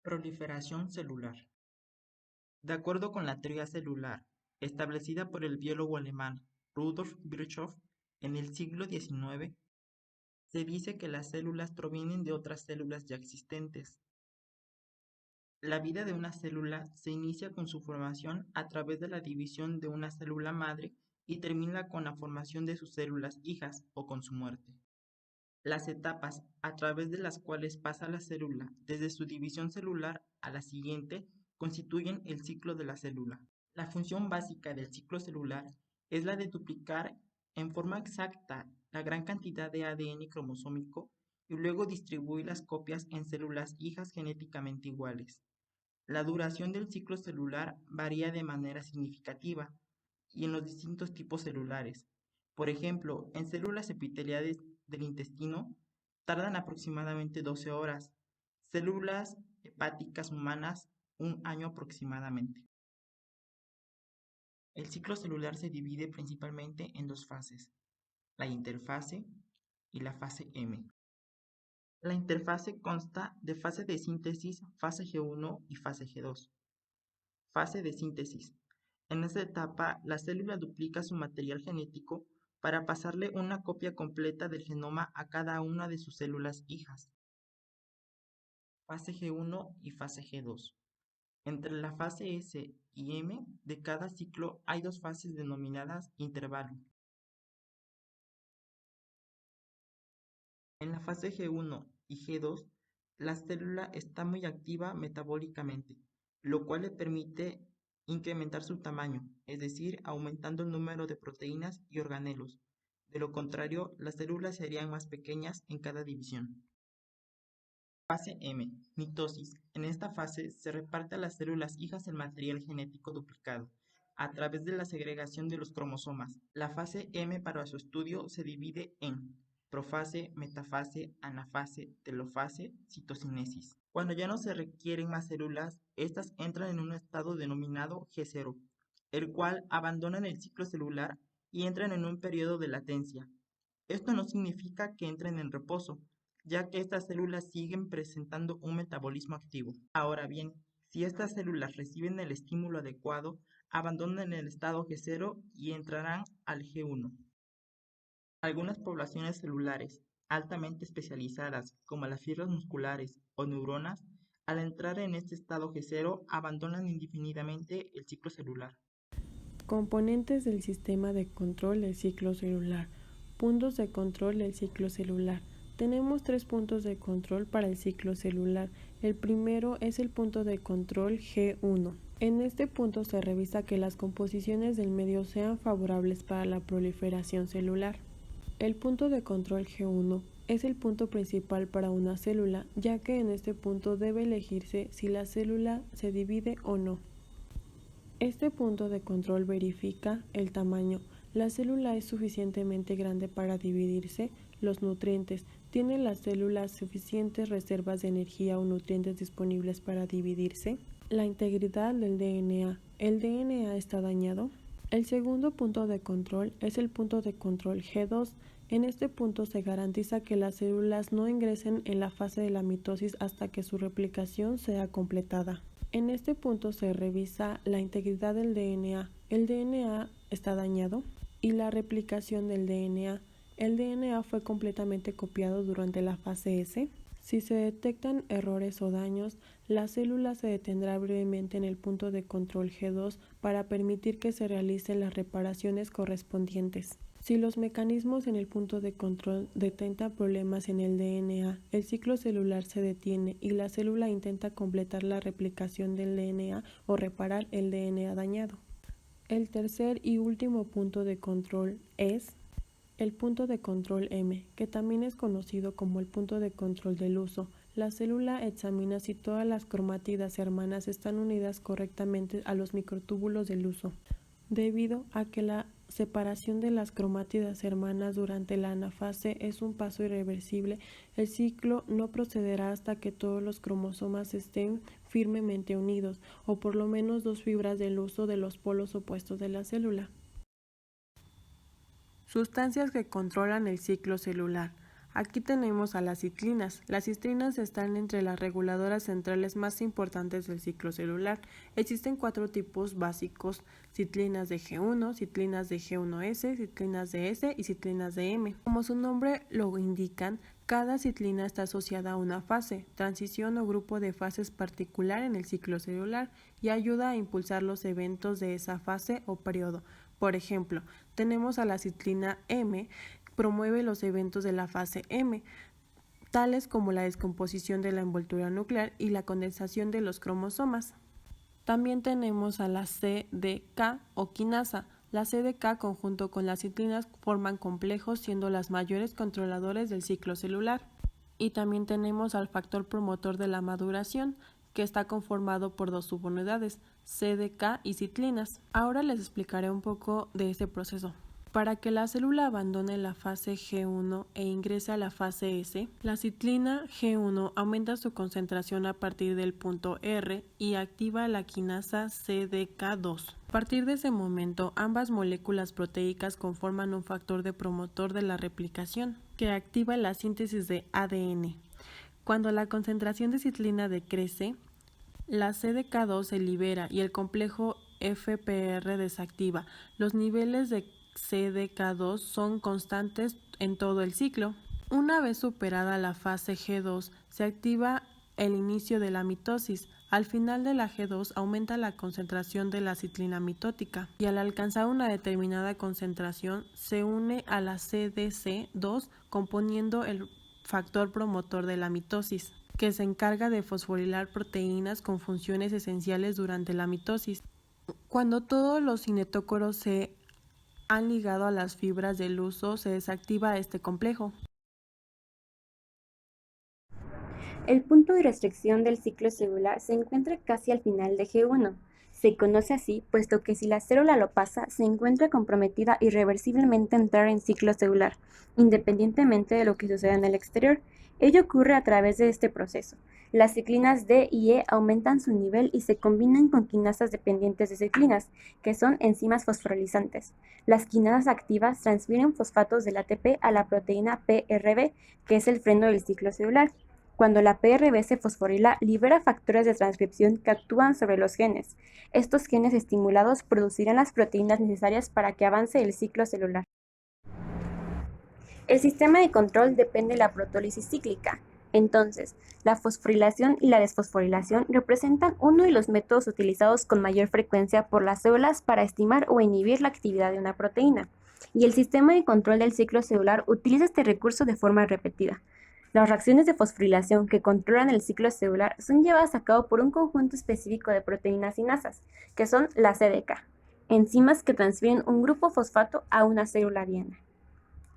Proliferación celular. De acuerdo con la teoría celular, establecida por el biólogo alemán Rudolf Virchow en el siglo XIX, se dice que las células provienen de otras células ya existentes. La vida de una célula se inicia con su formación a través de la división de una célula madre y termina con la formación de sus células hijas o con su muerte. Las etapas a través de las cuales pasa la célula desde su división celular a la siguiente constituyen el ciclo de la célula. La función básica del ciclo celular es la de duplicar en forma exacta la gran cantidad de ADN cromosómico y luego distribuir las copias en células hijas genéticamente iguales. La duración del ciclo celular varía de manera significativa y en los distintos tipos celulares. Por ejemplo, en células epiteliales del intestino tardan aproximadamente 12 horas, células hepáticas humanas un año aproximadamente. El ciclo celular se divide principalmente en dos fases, la interfase y la fase M. La interfase consta de fase de síntesis, fase G1 y fase G2. Fase de síntesis. En esta etapa, la célula duplica su material genético para pasarle una copia completa del genoma a cada una de sus células hijas. Fase G1 y fase G2. Entre la fase S y M de cada ciclo hay dos fases denominadas intervalo. En la fase G1 y G2, la célula está muy activa metabólicamente, lo cual le permite incrementar su tamaño, es decir, aumentando el número de proteínas y organelos. De lo contrario, las células serían más pequeñas en cada división. Fase M, mitosis. En esta fase se reparte a las células hijas el material genético duplicado a través de la segregación de los cromosomas. La fase M para su estudio se divide en profase, metafase, anafase, telofase, citocinesis. Cuando ya no se requieren más células, estas entran en un estado denominado G0, el cual abandonan el ciclo celular y entran en un periodo de latencia. Esto no significa que entren en reposo, ya que estas células siguen presentando un metabolismo activo. Ahora bien, si estas células reciben el estímulo adecuado, abandonan el estado G0 y entrarán al G1. Algunas poblaciones celulares altamente especializadas, como las fibras musculares o neuronas, al entrar en este estado G0 abandonan indefinidamente el ciclo celular. Componentes del sistema de control del ciclo celular. Puntos de control del ciclo celular. Tenemos 3 puntos de control para el ciclo celular. El primero es el punto de control G1. En este punto se revisa que las composiciones del medio sean favorables para la proliferación celular. El punto de control G1 es el punto principal para una célula, ya que en este punto debe elegirse si la célula se divide o no. Este punto de control verifica el tamaño. La célula es suficientemente grande para dividirse. Los nutrientes. ¿Tienen las células suficientes reservas de energía o nutrientes disponibles para dividirse? La integridad del DNA. ¿El DNA está dañado? El segundo punto de control es el punto de control G2. En este punto se garantiza que las células no ingresen en la fase de la mitosis hasta que su replicación sea completada. En este punto se revisa la integridad del DNA. ¿El DNA está dañado? Y la replicación del DNA. ¿El DNA fue completamente copiado durante la fase S? Si se detectan errores o daños, la célula se detendrá brevemente en el punto de control G2 para permitir que se realicen las reparaciones correspondientes. Si los mecanismos en el punto de control detectan problemas en el DNA, el ciclo celular se detiene y la célula intenta completar la replicación del DNA o reparar el DNA dañado. El tercer y último punto de control es el punto de control M, que también es conocido como el punto de control del uso. La célula examina si todas las cromátidas hermanas están unidas correctamente a los microtúbulos del uso. Debido a que la separación de las cromátidas hermanas durante la anafase es un paso irreversible, el ciclo no procederá hasta que todos los cromosomas estén firmemente unidos, o por lo menos 2 fibras del uso de los polos opuestos de la célula. Sustancias que controlan el ciclo celular. Aquí tenemos a las ciclinas. Las ciclinas están entre las reguladoras centrales más importantes del ciclo celular. Existen 4 tipos básicos: ciclinas de G1, ciclinas de G1S, ciclinas de S y ciclinas de M. Como su nombre lo indican, cada ciclina está asociada a una fase, transición o grupo de fases particular en el ciclo celular y ayuda a impulsar los eventos de esa fase o periodo. Por ejemplo, tenemos a la ciclina M, promueve los eventos de la fase M, tales como la descomposición de la envoltura nuclear y la condensación de los cromosomas. También tenemos a la CDK o quinasa. La CDK conjunto con las ciclinas forman complejos, siendo las mayores controladores del ciclo celular. Y también tenemos al factor promotor de la maduración, que está conformado por 2 subunidades, CDK y ciclinas. Ahora les explicaré un poco de este proceso. Para que la célula abandone la fase G1 e ingrese a la fase S, la ciclina G1 aumenta su concentración a partir del punto R y activa la quinasa CDK2. A partir de ese momento, ambas moléculas proteicas conforman un factor de promotor de la replicación, que activa la síntesis de ADN. Cuando la concentración de ciclina decrece, la CDK2 se libera y el complejo FPR desactiva. Los niveles de CDK2 son constantes en todo el ciclo. Una vez superada la fase G2, se activa el inicio de la mitosis. Al final de la G2 aumenta la concentración de la ciclina mitótica y al alcanzar una determinada concentración se une a la CDC2 componiendo el factor promotor de la mitosis, que se encarga de fosforilar proteínas con funciones esenciales durante la mitosis. Cuando todos los cinetócoros se han ligado a las fibras del huso, se desactiva este complejo. El punto de restricción del ciclo celular se encuentra casi al final de G1. Se conoce así puesto que si la célula lo pasa, se encuentra comprometida irreversiblemente a entrar en ciclo celular, independientemente de lo que suceda en el exterior. Ello ocurre a través de este proceso. Las ciclinas D y E aumentan su nivel y se combinan con quinasas dependientes de ciclinas, que son enzimas fosforilizantes. Las quinasas activas transfieren fosfatos del ATP a la proteína PRB, que es el freno del ciclo celular. Cuando la PRB se fosforila, libera factores de transcripción que actúan sobre los genes. Estos genes estimulados producirán las proteínas necesarias para que avance el ciclo celular. El sistema de control depende de la protólisis cíclica. Entonces, la fosforilación y la desfosforilación representan uno de los métodos utilizados con mayor frecuencia por las células para estimar o inhibir la actividad de una proteína, y el sistema de control del ciclo celular utiliza este recurso de forma repetida. Las reacciones de fosforilación que controlan el ciclo celular son llevadas a cabo por un conjunto específico de proteínas cinasas, que son la CDK, enzimas que transfieren un grupo fosfato a una célula diana.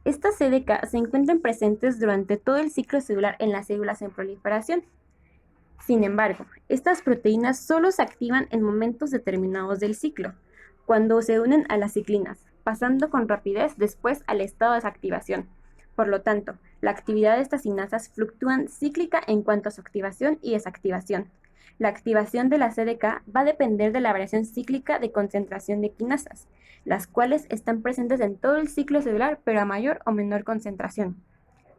Estas CDK se encuentran presentes durante todo el ciclo celular en las células en proliferación. Sin embargo, estas proteínas solo se activan en momentos determinados del ciclo, cuando se unen a las ciclinas, pasando con rapidez después al estado de desactivación. Por lo tanto, la actividad de estas cinasas fluctúa cíclica en cuanto a su activación y desactivación. La activación de la CDK va a depender de la variación cíclica de concentración de quinasas, las cuales están presentes en todo el ciclo celular pero a mayor o menor concentración.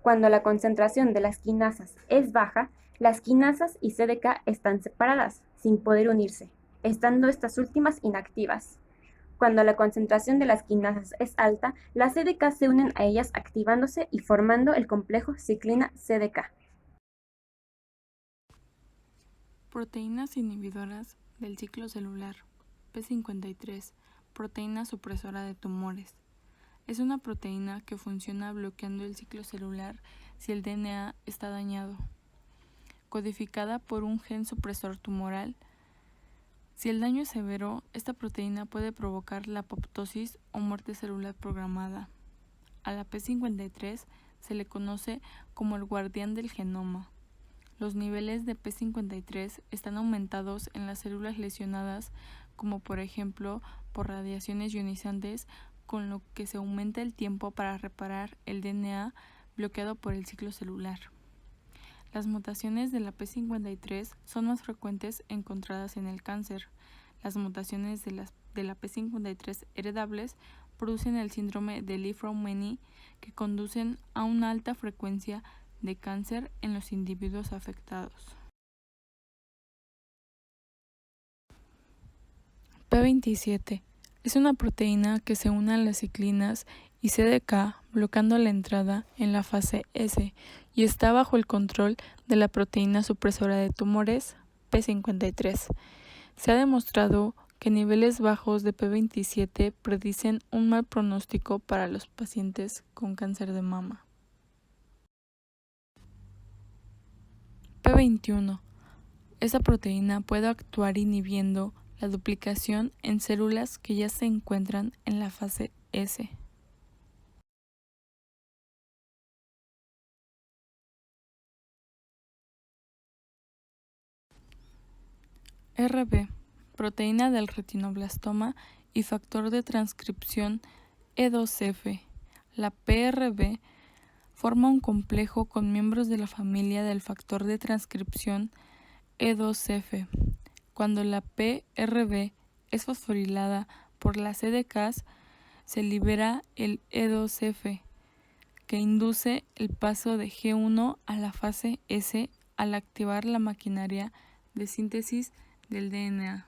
Cuando la concentración de las quinasas es baja, las quinasas y CDK están separadas, sin poder unirse, estando estas últimas inactivas. Cuando la concentración de las quinasas es alta, las CDK se unen a ellas activándose y formando el complejo ciclina-CDK. Proteínas inhibidoras del ciclo celular. P53. Proteína supresora de tumores. Es una proteína que funciona bloqueando el ciclo celular si el DNA está dañado. Codificada por un gen supresor tumoral. Si el daño es severo, esta proteína puede provocar la apoptosis o muerte celular programada. A la P53 se le conoce como el guardián del genoma. Los niveles de P53 están aumentados en las células lesionadas, como por ejemplo por radiaciones ionizantes, con lo que se aumenta el tiempo para reparar el DNA bloqueado por el ciclo celular. Las mutaciones de la P53 son más frecuentes encontradas en el cáncer. Las mutaciones de la P53 heredables producen el síndrome de Li-Fraumeni, que conducen a una alta frecuencia de cáncer en los individuos afectados. P27 es una proteína que se une a las ciclinas y CDK bloqueando la entrada en la fase S y está bajo el control de la proteína supresora de tumores P53. Se ha demostrado que niveles bajos de P27 predicen un mal pronóstico para los pacientes con cáncer de mama. P21. Esta proteína puede actuar inhibiendo la duplicación en células que ya se encuentran en la fase S. RB, proteína del retinoblastoma y factor de transcripción E2F. La PRB forma un complejo con miembros de la familia del factor de transcripción E2F. Cuando la PRB es fosforilada por las CDKs, se libera el E2F, que induce el paso de G1 a la fase S al activar la maquinaria de síntesis del DNA.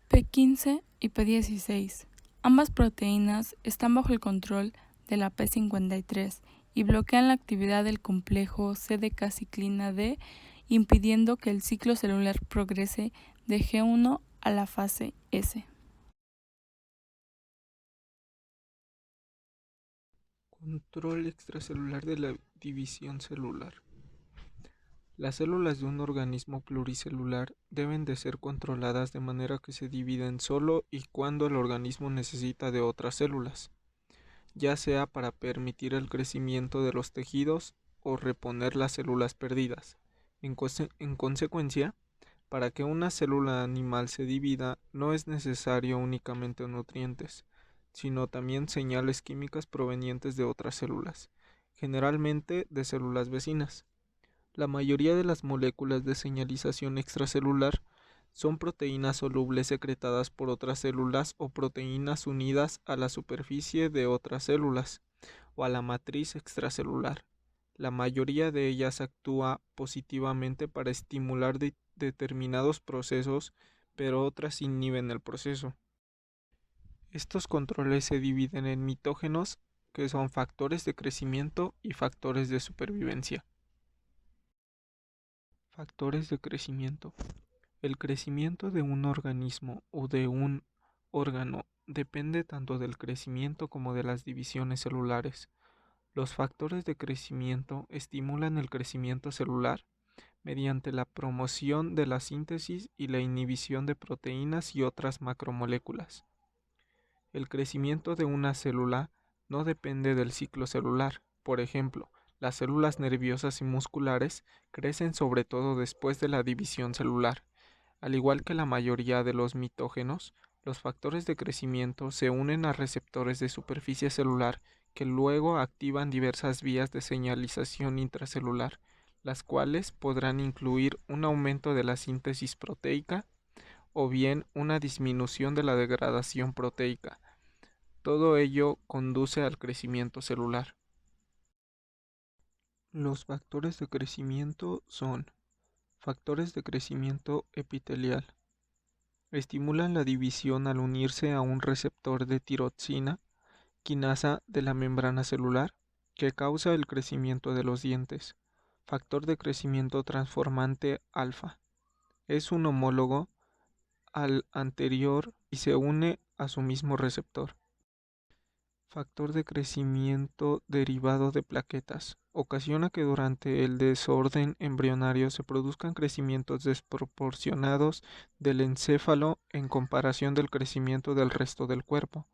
P15 y P16. Ambas proteínas están bajo el control de la P53 y bloquean la actividad del complejo CDK-ciclina D, impidiendo que el ciclo celular progrese de G1 a la fase S. Control extracelular de la división celular. Las células de un organismo pluricelular deben de ser controladas de manera que se dividen solo y cuando el organismo necesita de otras células, ya sea para permitir el crecimiento de los tejidos o reponer las células perdidas. En consecuencia, para que una célula animal se divida no es necesario únicamente nutrientes, sino también señales químicas provenientes de otras células, generalmente de células vecinas. La mayoría de las moléculas de señalización extracelular son proteínas solubles secretadas por otras células o proteínas unidas a la superficie de otras células o a la matriz extracelular. La mayoría de ellas actúa positivamente para estimular determinados procesos, pero otras inhiben el proceso. Estos controles se dividen en mitógenos, que son factores de crecimiento, y factores de supervivencia. Factores de crecimiento. El crecimiento de un organismo o de un órgano depende tanto del crecimiento como de las divisiones celulares. Los factores de crecimiento estimulan el crecimiento celular mediante la promoción de la síntesis y la inhibición de proteínas y otras macromoléculas. El crecimiento de una célula no depende del ciclo celular. Por ejemplo, las células nerviosas y musculares crecen sobre todo después de la división celular. Al igual que la mayoría de los mitógenos, los factores de crecimiento se unen a receptores de superficie celular que luego activan diversas vías de señalización intracelular, las cuales podrán incluir un aumento de la síntesis proteica o bien una disminución de la degradación proteica. Todo ello conduce al crecimiento celular. Los factores de crecimiento son factores de crecimiento epitelial. Estimulan la división al unirse a un receptor de tiroxina, quinasa de la membrana celular, que causa el crecimiento de los dientes. Factor de crecimiento transformante alfa. Es un homólogo al anterior y se une a su mismo receptor. Factor de crecimiento derivado de plaquetas. Ocasiona que durante el desorden embrionario se produzcan crecimientos desproporcionados del encéfalo en comparación del crecimiento del resto del cuerpo.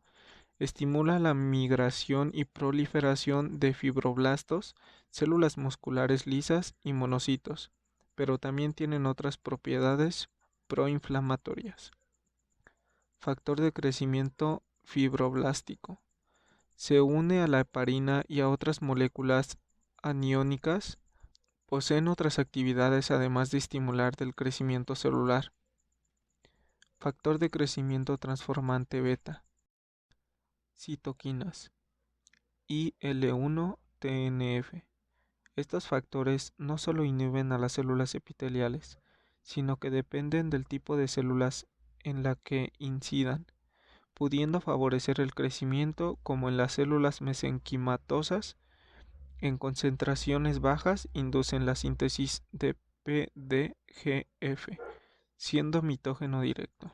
Estimula la migración y proliferación de fibroblastos, células musculares lisas y monocitos, pero también tienen otras propiedades proinflamatorias. Factor de crecimiento fibroblástico. Se une a la heparina y a otras moléculas aniónicas. Poseen otras actividades además de estimular del crecimiento celular. Factor de crecimiento transformante beta. citoquinas, IL-1-TNF. Estos factores no solo inhiben a las células epiteliales, sino que dependen del tipo de células en la que incidan, pudiendo favorecer el crecimiento como en las células mesenquimatosas. En concentraciones bajas inducen la síntesis de PDGF, siendo mitógeno directo.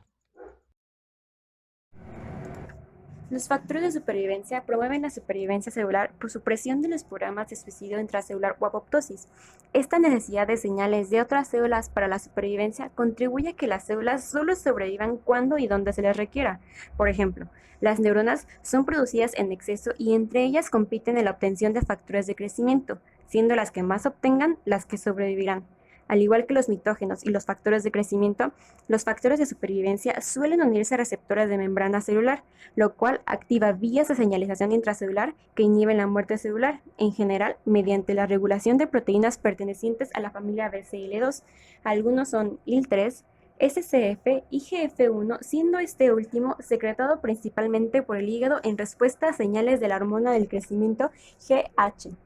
Los factores de supervivencia promueven la supervivencia celular por supresión de los programas de suicidio intracelular o apoptosis. Esta necesidad de señales de otras células para la supervivencia contribuye a que las células solo sobrevivan cuando y donde se les requiera. Por ejemplo, las neuronas son producidas en exceso y entre ellas compiten en la obtención de factores de crecimiento, siendo las que más obtengan las que sobrevivirán. Al igual que los mitógenos y los factores de crecimiento, los factores de supervivencia suelen unirse a receptores de membrana celular, lo cual activa vías de señalización intracelular que inhiben la muerte celular, en general mediante la regulación de proteínas pertenecientes a la familia BCL2. Algunos son IL-3, SCF y IGF-1, siendo este último secretado principalmente por el hígado en respuesta a señales de la hormona del crecimiento GH.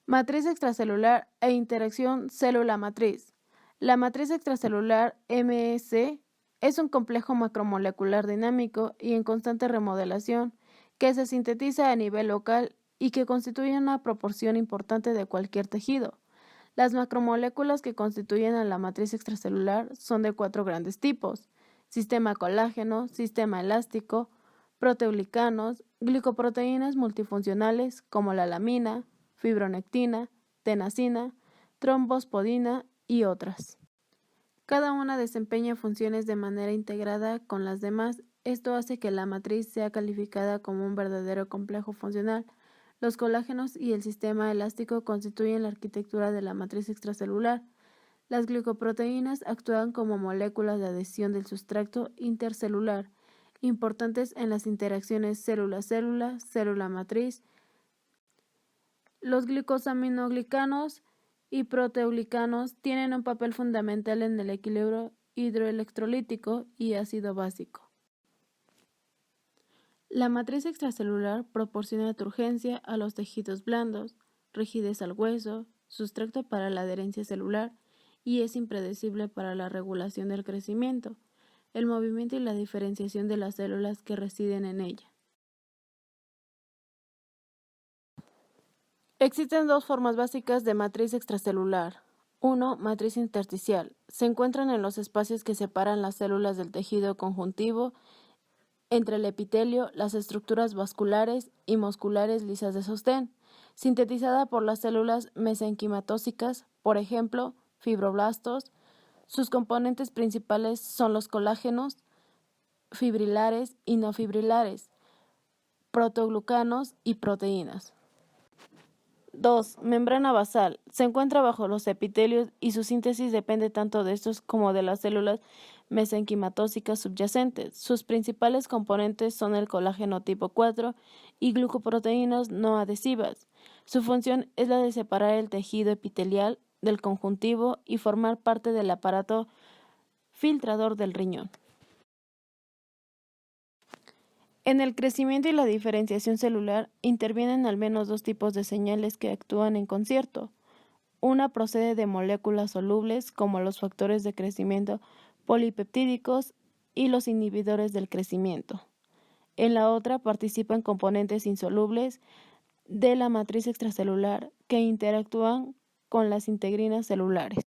Matriz extracelular e interacción célula-matriz. La matriz extracelular MS es un complejo macromolecular dinámico y en constante remodelación que se sintetiza a nivel local y que constituye una proporción importante de cualquier tejido. Las macromoléculas que constituyen a la matriz extracelular son de 4 grandes tipos: sistema colágeno, sistema elástico, proteoglicanos, glicoproteínas multifuncionales como la lamina, fibronectina, tenasina, trombospodina y otras. Cada una desempeña funciones de manera integrada con las demás. Esto hace que la matriz sea calificada como un verdadero complejo funcional. Los colágenos y el sistema elástico constituyen la arquitectura de la matriz extracelular. Las glicoproteínas actúan como moléculas de adhesión del sustrato intercelular, importantes en las interacciones célula-célula, célula-matriz. Los glicosaminoglicanos y proteoglicanos tienen un papel fundamental en el equilibrio hidroelectrolítico y ácido básico. La matriz extracelular proporciona turgencia a los tejidos blandos, rigidez al hueso, sustrato para la adherencia celular y es impredecible para la regulación del crecimiento, el movimiento y la diferenciación de las células que residen en ella. Existen dos formas básicas de matriz extracelular. 1. Matriz intersticial. Se encuentran en los espacios que separan las células del tejido conjuntivo entre el epitelio, las estructuras vasculares y musculares lisas de sostén, sintetizada por las células mesenquimatósicas, por ejemplo, fibroblastos. Sus componentes principales son los colágenos, fibrilares y no fibrilares, protoglucanos y proteínas. 2. Membrana basal. Se encuentra bajo los epitelios y su síntesis depende tanto de estos como de las células mesenquimatósicas subyacentes. Sus principales componentes son el colágeno tipo 4 y glucoproteínas no adhesivas. Su función es la de separar el tejido epitelial del conjuntivo y formar parte del aparato filtrador del riñón. En el crecimiento y la diferenciación celular intervienen al menos dos tipos de señales que actúan en concierto. Una procede de moléculas solubles como los factores de crecimiento polipeptídicos y los inhibidores del crecimiento. En la otra participan componentes insolubles de la matriz extracelular que interactúan con las integrinas celulares.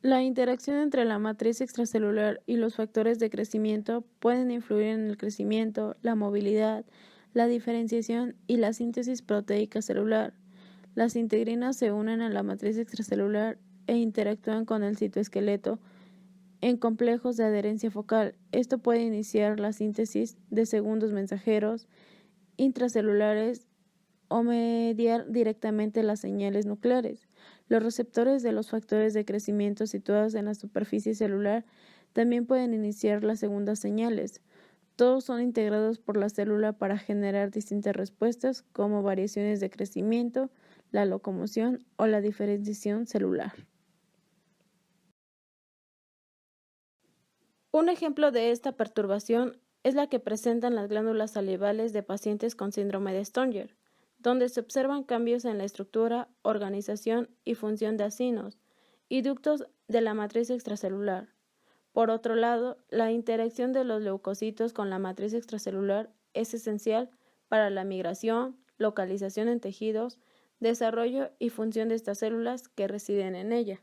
La interacción entre la matriz extracelular y los factores de crecimiento pueden influir en el crecimiento, la movilidad, la diferenciación y la síntesis proteica celular. Las integrinas se unen a la matriz extracelular e interactúan con el citoesqueleto en complejos de adherencia focal. Esto puede iniciar la síntesis de segundos mensajeros intracelulares o mediar directamente las señales nucleares. Los receptores de los factores de crecimiento situados en la superficie celular también pueden iniciar las segundas señales. Todos son integrados por la célula para generar distintas respuestas como variaciones de crecimiento, la locomoción o la diferenciación celular. Un ejemplo de esta perturbación es la que presentan las glándulas salivales de pacientes con síndrome de Sturge, donde se observan cambios en la estructura, organización y función de acinos y ductos de la matriz extracelular. Por otro lado, la interacción de los leucocitos con la matriz extracelular es esencial para la migración, localización en tejidos, desarrollo y función de estas células que residen en ella.